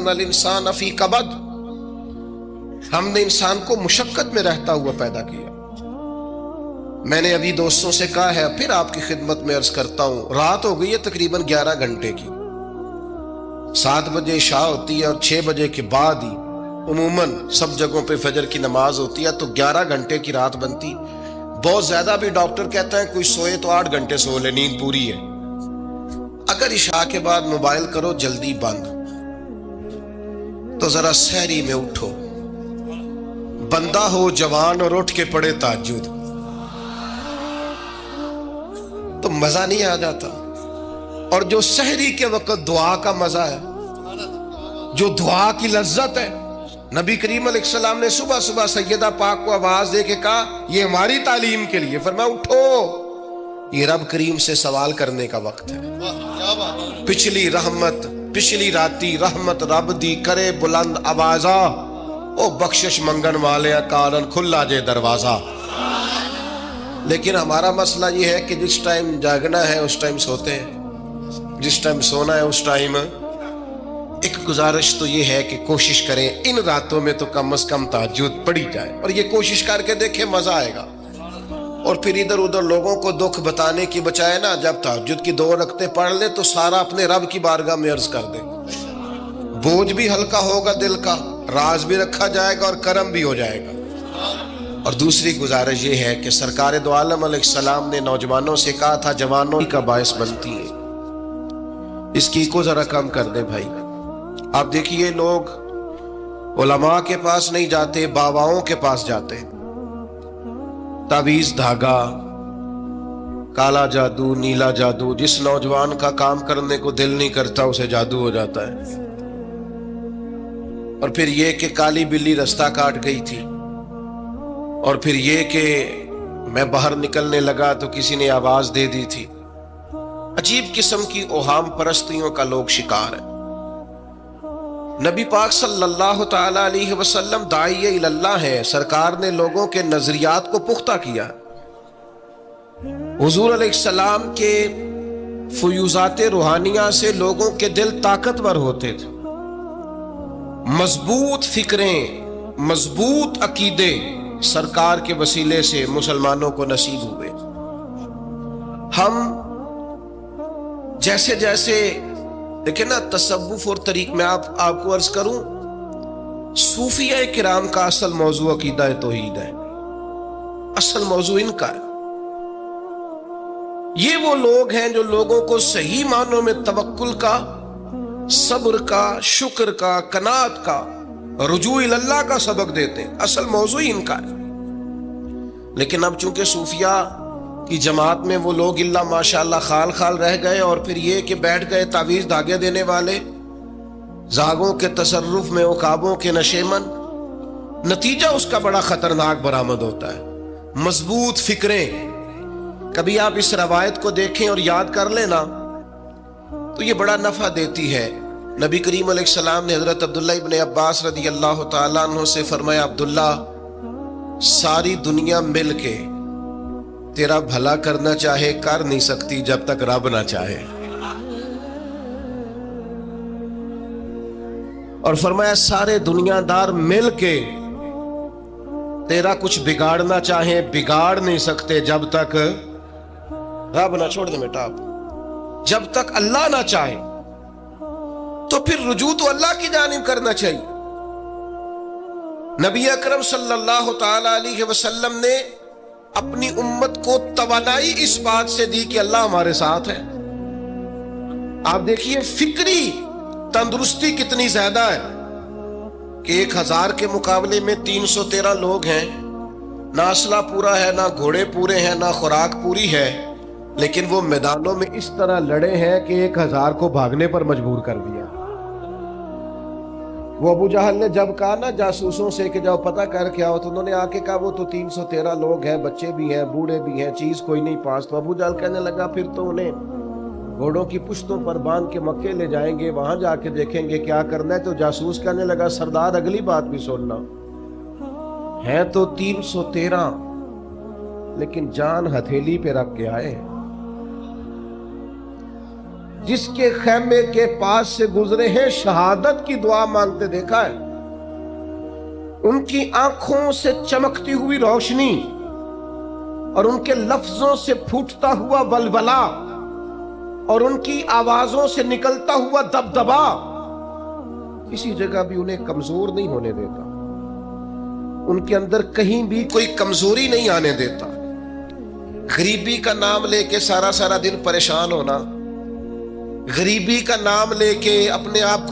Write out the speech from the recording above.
الانسان فی کبد، ہم نے انسان کو مشقت میں رہتا ہوا پیدا کیا۔ میں نے ابھی دوستوں سے کہا ہے، پھر آپ کی خدمت میں عرض کرتا ہوں، رات ہو گئی ہے تقریباً 11 گھنٹے کی، 7 بجے عشاء ہوتی ہے اور 6 بجے کے بعد ہی عموماً سب جگہوں پہ فجر کی نماز ہوتی ہے، تو 11 گھنٹے کی رات بنتی۔ بہت زیادہ بھی ڈاکٹر کہتا ہے کوئی سوئے تو 8 گھنٹے سو لے، نیند پوری ہے۔ اگر عشاء کے بعد موبائل کرو جلدی بند، تو ذرا سحری میں اٹھو، بندہ ہو جوان اور اٹھ کے پڑھے تہجد، تو مزہ نہیں آ جاتا؟ اور جو سحری کے وقت دعا کا مزہ ہے، جو دعا کی لذت ہے، نبی کریم علیہ السلام نے صبح صبح سیدہ پاک کو آواز دے کے کہا یہ ہماری تعلیم کے لیے، فرمایا اٹھو، یہ رب کریم سے سوال کرنے کا وقت ہے۔ پچھلی رحمت، پچھلی راتی رحمت رب دی کرے بلند آوازہ، او بخشش منگن والے کارن کھلا جے دروازہ۔ لیکن ہمارا مسئلہ یہ ہے کہ جس ٹائم جاگنا ہے اس ٹائم سوتے ہیں، جس ٹائم سونا ہے اس ٹائم۔ ایک گزارش تو یہ ہے کہ کوشش کریں ان راتوں میں تو کم از کم تہجد پڑھی جائے، اور یہ کوشش کر کے دیکھیں مزہ آئے گا۔ اور پھر ادھر ادھر لوگوں کو دکھ بتانے کی بجائے نا، جب تہجد کی 2 رکعتیں پڑھ لے تو سارا اپنے رب کی بارگاہ میں عرض کر دے، بوجھ بھی ہلکا ہوگا دل کا، راز بھی رکھا جائے گا اور کرم بھی ہو جائے گا۔ اور دوسری گزارش یہ ہے کہ سرکار دو عالم علیہ السلام نے نوجوانوں سے کہا تھا جوانوں کا باعث بنتی ہے، اس کی کو ذرا کم کر دے بھائی۔ آپ دیکھیے لوگ علماء کے پاس نہیں جاتے، باباؤں کے پاس جاتے، تعویذ دھاگا، کالا جادو، نیلا جادو، جس نوجوان کا کام کرنے کو دل نہیں کرتا اسے جادو ہو جاتا ہے۔ اور پھر یہ کہ کالی بلی رستہ کاٹ گئی تھی، اور پھر یہ کہ میں باہر نکلنے لگا تو کسی نے آواز دے دی تھی۔ عجیب قسم کی اوہام پرستیوں کا لوگ شکار ہیں۔ نبی پاک صلی اللہ تعالی علیہ وسلم داعی اللہ ہے، سرکار نے لوگوں کے نظریات کو پختہ کیا۔ حضور علیہ السلام کے فیوزات روحانیہ سے لوگوں کے دل طاقتور ہوتے تھے، مضبوط فکریں، مضبوط عقیدے سرکار کے وسیلے سے مسلمانوں کو نصیب ہوئے۔ ہم جیسے جیسے دیکھیں نا، تصوف اور طریق میں آپ کو عرض کروں، صوفیہ کرام کا اصل موضوع عقیدہ توحید ہے، اصل موضوع ان کا ہے۔ یہ وہ لوگ ہیں جو لوگوں کو صحیح معنوں میں توکل کا، صبر کا، شکر کا، قناعت کا، رجوع اللہ کا سبق دیتے ہیں، اصل موضوع ان کا ہے۔ لیکن اب چونکہ صوفیہ کی جماعت میں وہ لوگ اللہ ماشاءاللہ خال خال رہ گئے، اور پھر یہ کہ بیٹھ گئے تعویذ دھاگے دینے والے، زاغوں کے تصرف میں عقابوں کے نشے من، نتیجہ اس کا بڑا خطرناک برآمد ہوتا ہے۔ مضبوط فکریں، کبھی آپ اس روایت کو دیکھیں اور یاد کر لیں نا تو یہ بڑا نفع دیتی ہے۔ نبی کریم علیہ السلام نے حضرت عبداللہ ابن عباس رضی اللہ تعالیٰ عنہ سے فرمایا، عبداللہ، ساری دنیا مل کے تیرا بھلا کرنا چاہے کر نہیں سکتی جب تک رب نہ چاہے۔ اور فرمایا سارے دنیا دار مل کے تیرا کچھ بگاڑنا چاہے بگاڑ نہیں سکتے جب تک رب نہ، چھوڑ دے بیٹا آپ، جب تک اللہ نہ چاہے۔ تو پھر رجوع تو اللہ کی جانب کرنا چاہیے۔ نبی اکرم صلی اللہ تعالی علیہ وسلم نے اپنی امت کو توانائی اس بات سے دی کہ اللہ ہمارے ساتھ ہے۔ آپ دیکھیے فکری تندرستی کتنی زیادہ ہے کہ 1000 کے مقابلے میں 313 لوگ ہیں، نہ اسلحہ پورا ہے، نہ گھوڑے پورے ہیں، نہ خوراک پوری ہے، لیکن وہ میدانوں میں اس طرح لڑے ہیں کہ 1000 کو بھاگنے پر مجبور کر دیا۔ وہ ابو جہل نے جب کہا نا جاسوسوں سے کہ جاؤ پتہ کر کے آؤ، تو انہوں نے آ کے کہا وہ تو 313 لوگ ہیں، بچے بھی ہیں، بوڑھے بھی ہیں، چیز کوئی نہیں پاس۔ تو ابو جہل کہنے لگا پھر تو انہیں گھوڑوں کی پشتوں پر باندھ کے مکے لے جائیں گے، وہاں جا کے دیکھیں گے کیا کرنا ہے۔ تو جاسوس کہنے لگا سردار اگلی بات بھی سننا، ہے تو 313 لیکن جان ہتھیلی پہ رکھ کے آئے۔ جس کے خیمے کے پاس سے گزرے ہیں شہادت کی دعا مانگتے دیکھا ہے. ان کی آنکھوں سے چمکتی ہوئی روشنی اور ان کے لفظوں سے پھوٹتا ہوا ولولہ اور ان کی آوازوں سے نکلتا ہوا دبدبا کسی جگہ بھی انہیں کمزور نہیں ہونے دیتا. ان کے اندر کہیں بھی کوئی کمزوری نہیں آنے دیتا. غریبی کا نام لے کے سارا دن پریشان ہونا، غریبی کا نام لے کے اپنے آپ کو